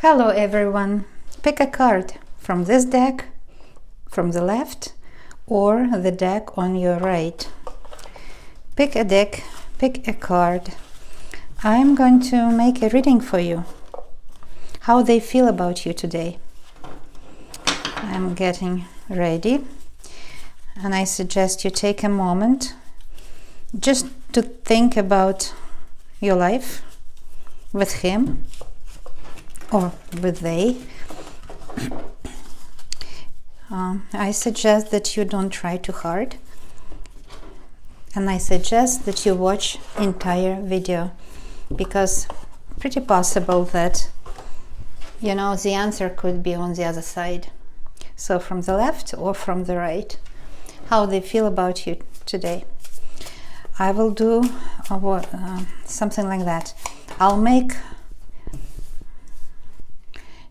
Hello everyone! Pick a card from this deck, from the left, or the deck on your right. Pick a deck, pick a card. I'm going to make a reading for you. How they feel about you today. I'm getting ready, and I suggest you take a moment just to think about your life with him or with they. I suggest that you don't try too hard, and I suggest that you watch entire video, because pretty possible that the answer could be on the other side. So from the left or from the right, how they feel about you today. I will do something like that. I'll make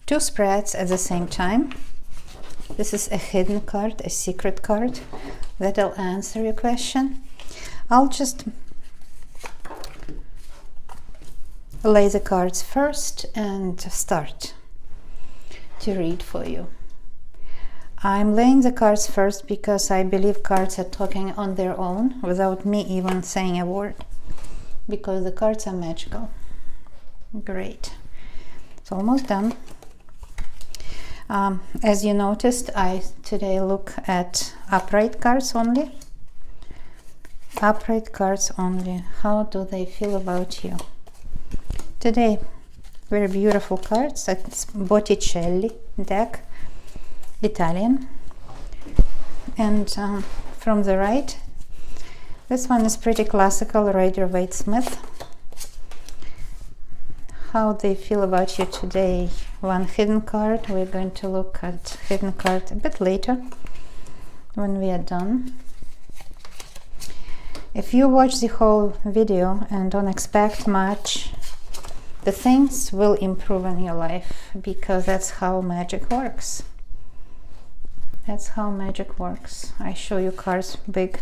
two spreads at the same time. This is a hidden card, a secret card that'll answer your question. I'll just lay the cards first and start to read for you. I'm laying the cards first because I believe cards are talking on their own without me even saying a word, because the cards are magical. Great. It's almost done. As you noticed, I today look at upright cards only. Upright cards only. How do they feel about you today? Very beautiful cards. That's Botticelli deck, Italian. And from the right, this one is pretty classical, Rider-Waite-Smith. How they feel about you today. One hidden card. We're going to look at hidden card a bit later when we are done. If you watch the whole video and don't expect much, the things will improve in your life, because that's how magic works. That's how magic works. I show you cards, big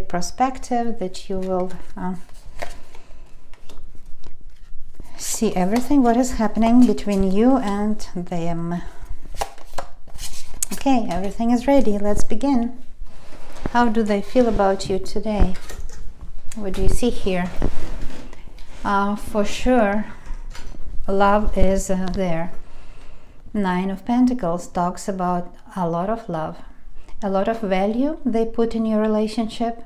perspective, that you will see everything what is happening between you and them. Okay, everything is ready. Let's begin. How do they feel about you today? What do you see here? For sure, love is there. Nine of Pentacles talks about a lot of love, a lot of value they put in your relationship,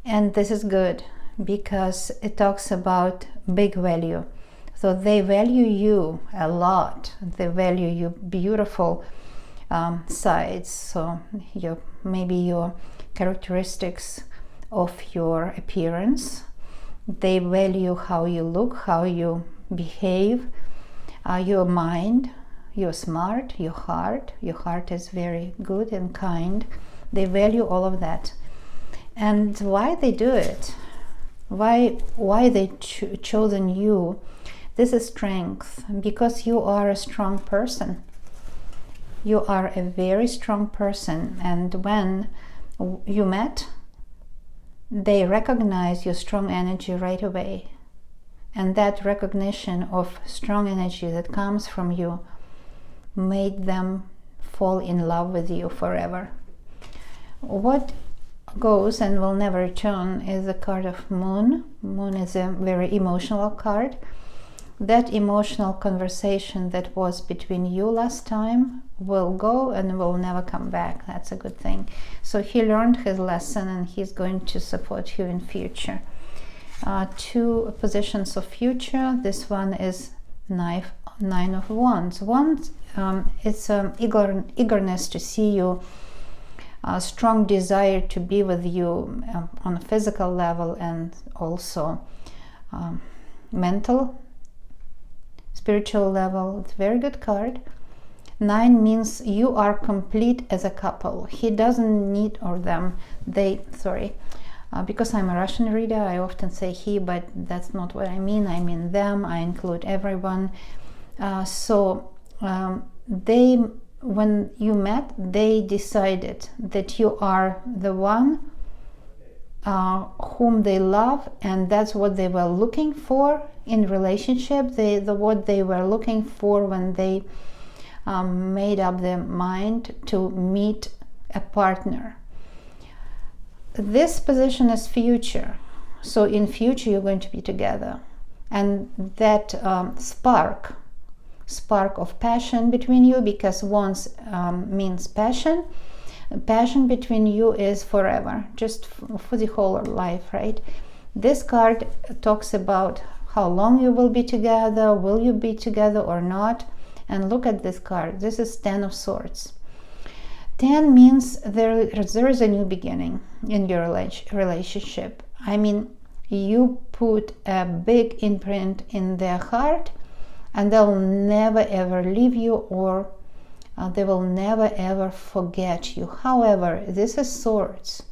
and this is good because it talks about big value. So they value you a lot. They value your beautiful sides. So maybe your characteristics of your appearance. They value how you look, how you behave, your mind. You're smart, your heart is very good and kind. They value all of that. And why they do it? Why they chosen you? This is strength, because you are a strong person. You are a very strong person, and when you met, they recognize your strong energy right away. And that recognition of strong energy that comes from you made them fall in love with you forever. What goes and will never return is the card of Moon. Moon is a very emotional card. That emotional conversation that was between you last time will go and will never come back. That's a good thing. So he learned his lesson, and he's going to support you in future. Two positions of future. This one is Nine of Wands. It's eagerness to see you, a strong desire to be with you on a physical level, and also mental, spiritual level. It's a very good card. Nine means you are complete as a couple. He doesn't need, or them, because I'm a Russian reader, I often say he, but that's not what I mean. I mean them. I include everyone. When you met, they decided that you are the one whom they love, and that's what they were looking for in relationship. What they were looking for when they made up their mind to meet a partner. This position is future, so in future you're going to be together, and that spark of passion between you, because once means passion between you is forever, just for the whole life, right? This card talks about how long you will be together, will you be together or not. And look at this card. This is 10 of Swords. 10 means there is a new beginning in your relationship. I mean, you put a big imprint in their heart, and they'll never ever leave you, or they will never ever forget you. However, this is Swords.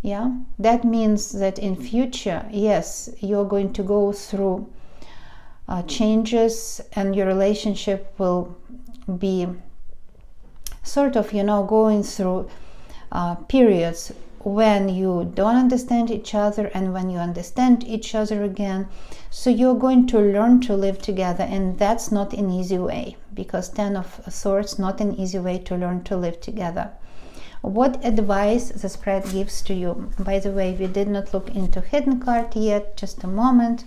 Yeah, that means that in future, yes, you're going to go through changes, and your relationship will be sort of, going through periods when you don't understand each other and when you understand each other again. So you're going to learn to live together, and that's not an easy way, because 10 of Swords, not an easy way to learn to live together. What advice the spread gives to you? By the way, we did not look into hidden card yet, just a moment.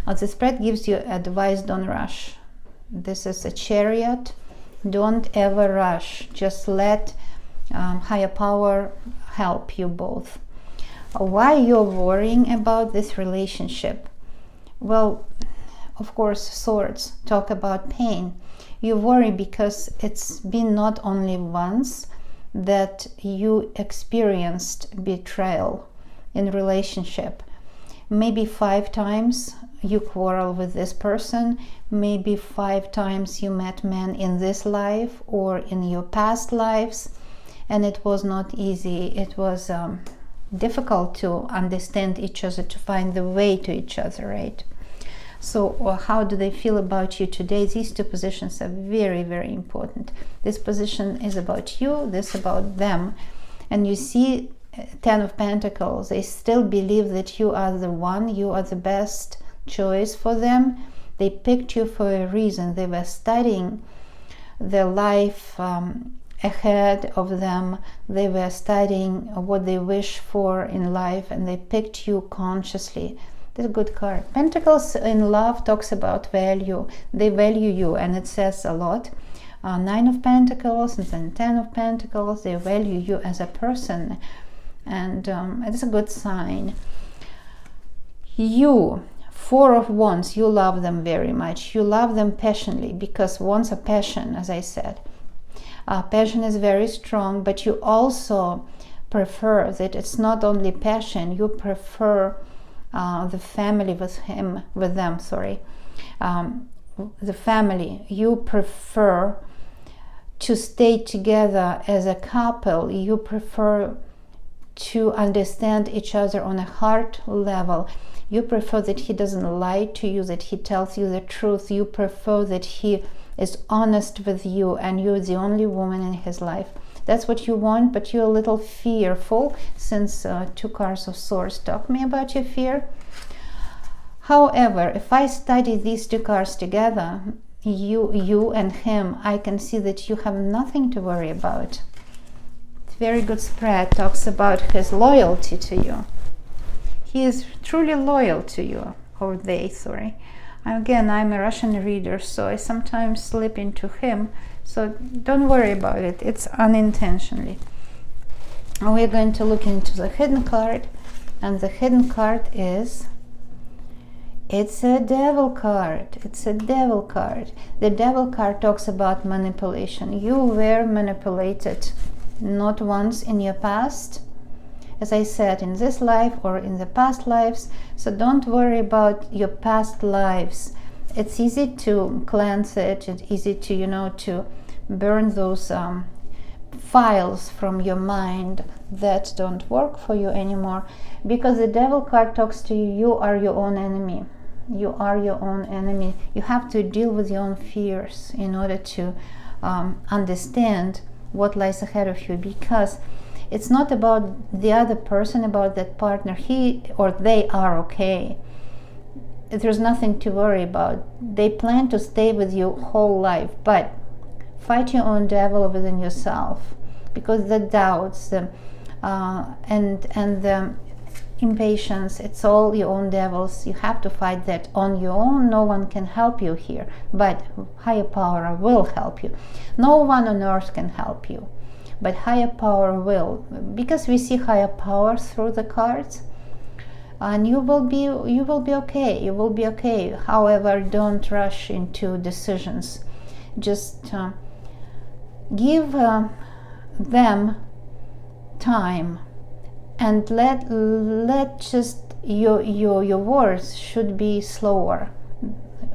The spread gives you advice: don't rush. This is a Chariot. Don't ever rush. Just let higher power help you both. Why you're worrying about this relationship? Well, of course, Swords talk about pain. You worry because it's been not only once that you experienced betrayal in relationship. Maybe 5 times you quarrel with this person. Maybe 5 times you met men in this life or in your past lives, and it was not easy. It was difficult to understand each other, to find the way to each other, right? So how do they feel about you today? These 2 positions are very, very important. This position is about you, this about them. And you see 10 of Pentacles, they still believe that you are the one, you are the best choice for them. They picked you for a reason. They were studying their life ahead of them. They were studying what they wish for in life, and they picked you consciously. That's a good card. Pentacles in love talks about value. They value you, and it says a lot. 9 of Pentacles and then 10 of Pentacles, they value you as a person, and it's a good sign. You, 4 of Wands, you love them very much. You love them passionately, because Wands are passion, as I said. Passion is very strong, but you also prefer that it's not only passion. You prefer the family with them. The family. You prefer to stay together as a couple. You prefer to understand each other on a heart level. You prefer that he doesn't lie to you, that he tells you the truth. You prefer that he is honest with you, and you're the only woman in his life. That's what you want, but you're a little fearful, since 2 cards of Swords. Talk me about your fear. However, if I study these 2 cards together, you and him, I can see that you have nothing to worry about. It's a very good spread. Talks about his loyalty to you. He is truly loyal to you, or they, sorry. Again, I'm a Russian reader, so I sometimes slip into him. So don't worry about it. It's unintentionally. We're going to look into the hidden card, and the hidden card is, it's a Devil card. It's a Devil card. The Devil card talks about manipulation. You were manipulated not once in your past, as I said, in this life or in the past lives. So don't worry about your past lives. It's easy to cleanse it. It's easy to, to burn those files from your mind that don't work for you anymore. Because the Devil card talks to you, you are your own enemy. You are your own enemy. You have to deal with your own fears in order to understand what lies ahead of you. Because It's not about the other person, about that partner. He or they are okay. There's nothing to worry about. They plan to stay with you whole life, but fight your own devil within yourself, because the doubts, the and the impatience, it's all your own devils. You have to fight that on your own. No one can help you here, but higher power will help you. No one on earth can help you, but higher power will, because we see higher power through the cards. And you will be okay. You will be okay. However, don't rush into decisions. Just give them time, and let just your words should be slower.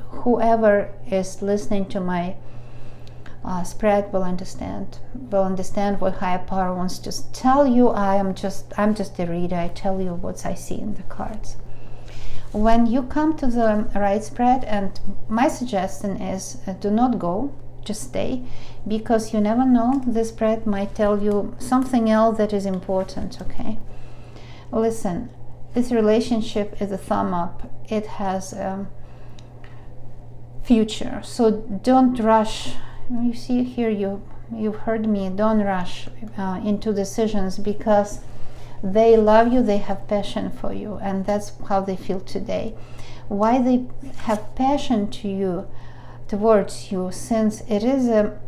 Whoever is listening to my spread will understand what higher power wants to tell you. I'm just a reader. I tell you what I see in the cards. When you come to the right spread, and my suggestion is do not go, just stay, because you never know. This spread might tell you something else that is important. Okay, listen, this relationship is a thumb up. It has a future, so don't rush. You see here, you've heard me. Don't rush into decisions, because they love you, they have passion for you, and that's how they feel today. Why they have passion towards you, since it is a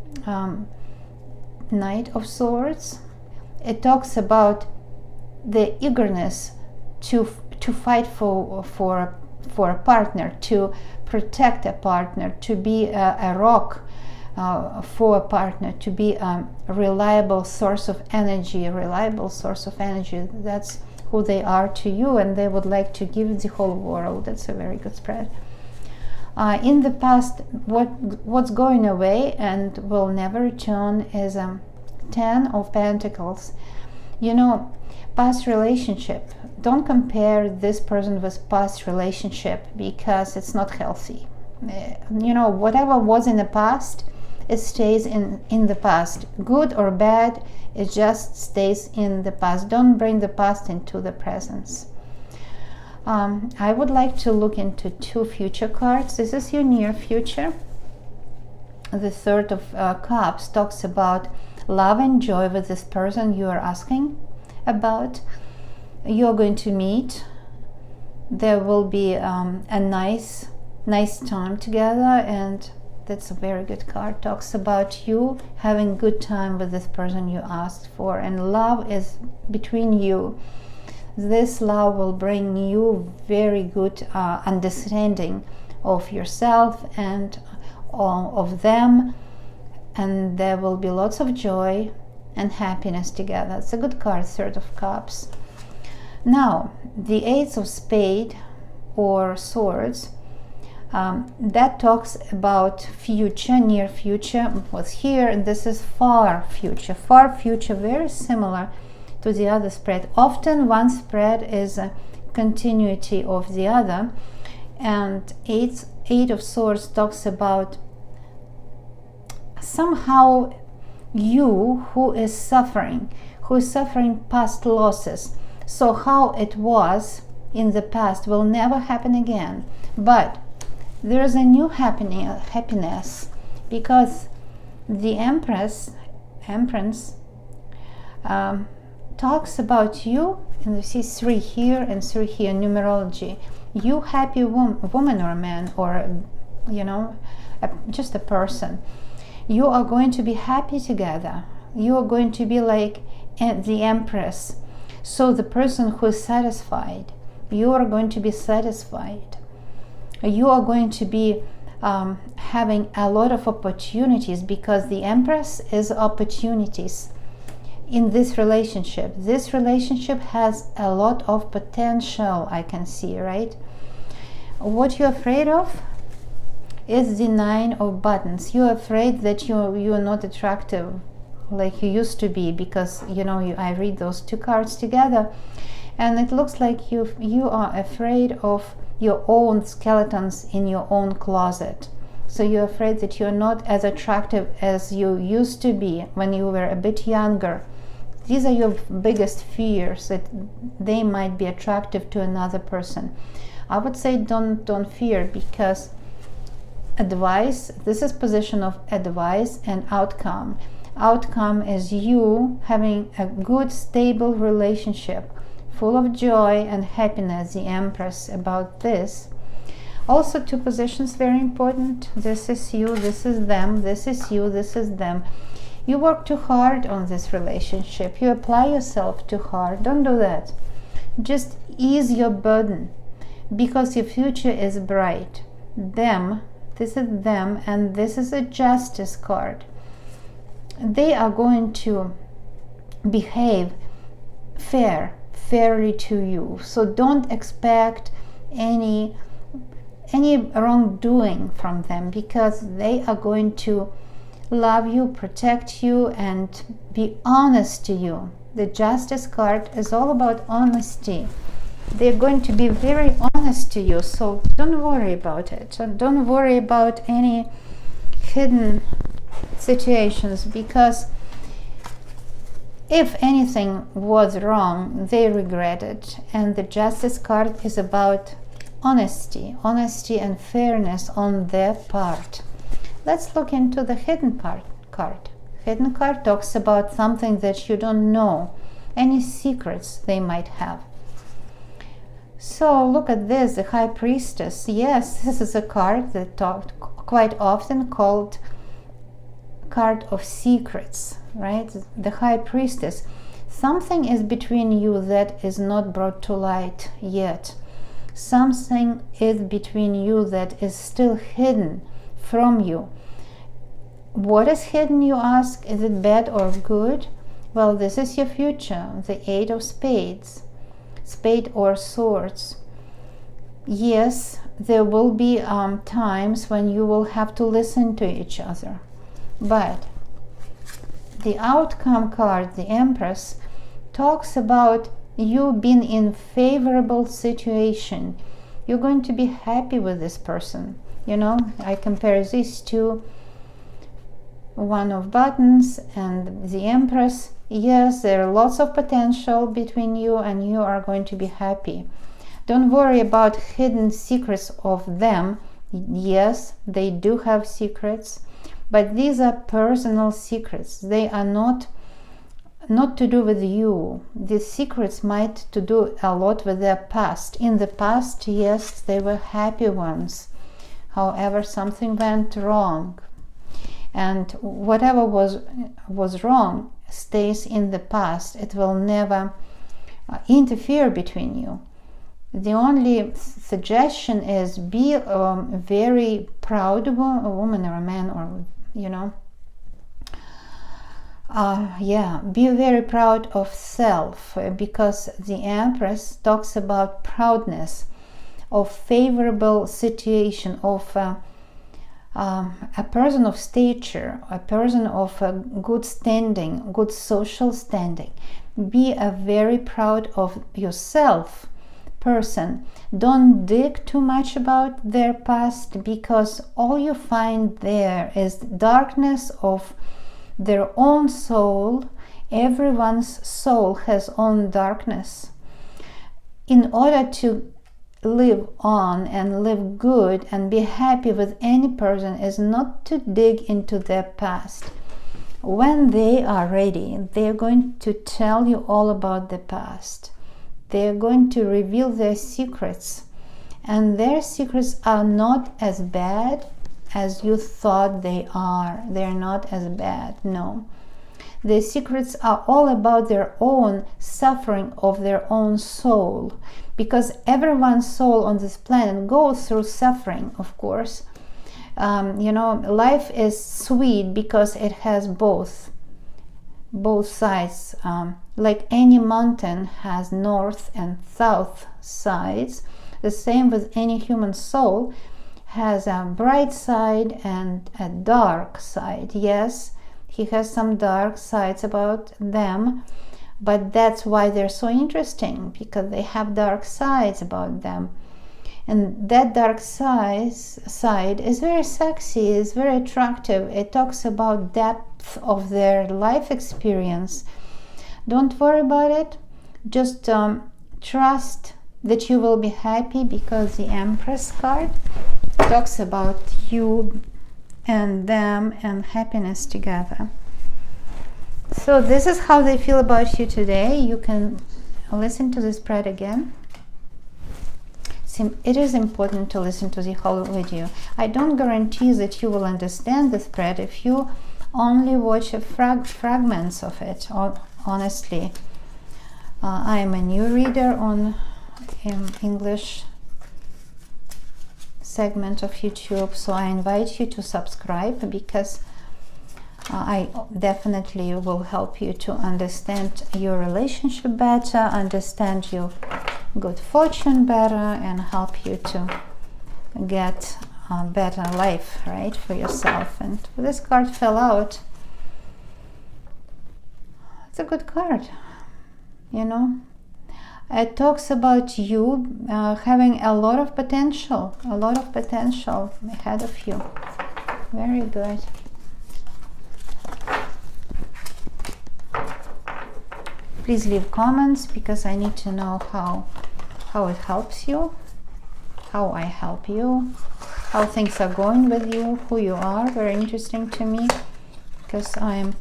Knight of Swords. It talks about the eagerness to fight for a partner, to protect a partner, to be a rock for a partner, to be a reliable source of energy. That's who they are to you, and they would like to give the whole world. That's a very good spread. In the past, what's going away and will never return is 10 of Pentacles. Past relationship. Don't compare this person with past relationship, because it's not healthy. Whatever was in the past, it stays in the past. Good or bad, it just stays in the past. Don't bring the past into the present. I would like to look into 2 future cards. This is your near future. The Third of Cups talks about love and joy with this person you are asking about. You're going to meet. There will be a nice time together, and that's a very good card. Talks about you having good time with this person you asked for, and love is between you. This love will bring you very good understanding of yourself and of them, and there will be lots of joy and happiness together. It's a good card, Third of Cups. Now, the Ace of Spades or Swords, that talks about future, near future was here, and this is far future, very similar to the other spread. Often one spread is a continuity of the other, and Eight of Swords talks about somehow you who is suffering past losses. So how it was in the past will never happen again, but there is a new happiness, because the Empress talks about you, and you see 3 here and 3 here, numerology. You happy woman or man, or just a person. You are going to be happy together. You are going to be like the Empress. So the person who is satisfied, you are going to be satisfied. You are going to be having a lot of opportunities, because the Empress is opportunities in this relationship. This relationship has a lot of potential, I can see, right? What you're afraid of is the 9 of Buttons. You're afraid that you're not attractive like you used to be, because I read those 2 cards together, and it looks like you are afraid of your own skeletons in your own closet. So you're afraid that you're not as attractive as you used to be when you were a bit younger. These are your biggest fears, that they might be attractive to another person. I would say don't fear, because advice, this is position of advice and outcome. Outcome is you having a good, stable relationship full of joy and happiness, the Empress, about this. Also, two positions very important. This is you, this is them, this is you, this is them. You work too hard on this relationship. You apply yourself too hard. Don't do that. Just ease your burden, because your future is bright. Them, this is them, and this is a Justice card. They are going to behave fairly to you. So don't expect any wrongdoing from them, because they are going to love you, protect you, and be honest to you. The Justice card is all about honesty. They're going to be very honest to you, so don't worry about it. Don't worry about any hidden situations, because if anything was wrong, they regret it. And the Justice card is about honesty and fairness on their part. Let's look into the hidden card. Hidden card talks about something that you don't know, any secrets they might have. So look at this, the High Priestess. Yes, this is a card that talked quite often called card of secrets, right? The High Priestess. Something is between you that is not brought to light yet. Something is between you that is still hidden from you. What is hidden, you ask? Is it bad or good? Well, this is your future, the Eight of Spades, spade or swords. Yes, there will be times when you will have to listen to each other. But the outcome card, the Empress, talks about you being in favorable situation. You're going to be happy with this person. You know, I compare these two, One of Buttons and the Empress. Yes, there are lots of potential between you, and you are going to be happy. Don't worry about hidden secrets of them. Yes, they do have secrets, but these are personal secrets. They are not to do with you. These secrets might to do a lot with their past. In the past, yes, they were happy ones. However, something went wrong, and whatever was wrong stays in the past. It will never interfere between you. The only suggestion is be very proud of a woman or a man, or you know, be very proud of self, because the Empress talks about proudness, of favorable situation, of a person of stature, a person of good standing, good social standing. Be very proud of yourself, person. Don't dig too much about their past, because all you find there is darkness of their own soul. Everyone's soul has own darkness. In order to live on and live good and be happy with any person is not to dig into their past. When they are ready, they're going to tell you all about the past. They're going to reveal their secrets, and their secrets are not as bad as you thought they are. They're not as bad, no. The secrets are all about their own suffering of their own soul, because everyone's soul on this planet goes through suffering, of course. You know, life is sweet because it has both sides. Like any mountain has north and south sides, the same with any human soul has a bright side and a dark side. Yes, he has some dark sides about them, but that's why they're so interesting, because they have dark sides about them. And that dark side is very sexy, is very attractive. It talks about depth of their life experience. Don't worry about it. Just trust that you will be happy, because the Empress card talks about you and them and happiness together. So this is how they feel about you today. You can listen to the spread again. It is important to listen to the whole video. I don't guarantee that you will understand the spread if you only watch fragments of it, honestly. I am a new reader on English segment of YouTube, so I invite you to subscribe, because I definitely will help you to understand your relationship better, understand your good fortune better, and help you to get a better life, right, for yourself. And this card fell out. It's a good card, you know. It talks about you having a lot of potential ahead of you. Very good. Please leave comments, because I need to know how it helps you, how I help you, how things are going with you, who you are. Very interesting to me, because I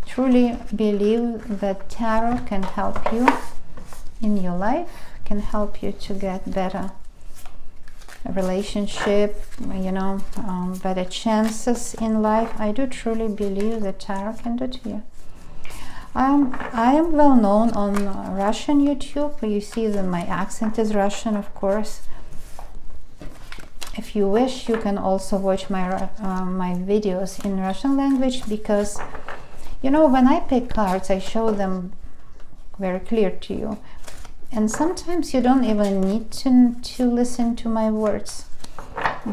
truly believe that tarot can help you in your life, can help you to get better relationship, you know, better chances in life. I do truly believe that tarot can do to you. I am well known on Russian YouTube. You see that my accent is Russian, of course. If you wish, you can also watch my my videos in Russian language, because, you know, when I pick cards, I show them very clear to you. And sometimes you don't even need to listen to my words,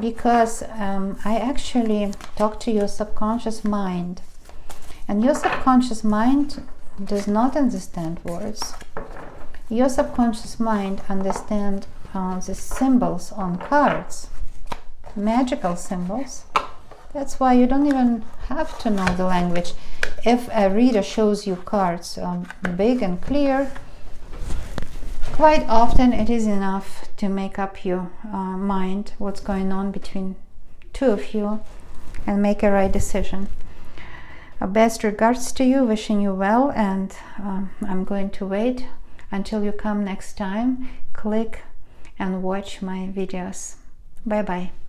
because I actually talk to your subconscious mind. And your subconscious mind does not understand words. Your subconscious mind understands the symbols on cards, magical symbols. That's why you don't even have to know the language. If a reader shows you cards big and clear, quite often it is enough to make up your mind what's going on between two of you and make a right decision. Best regards to you, wishing you well, and I'm going to wait until you come next time. Click and watch my videos. Bye bye.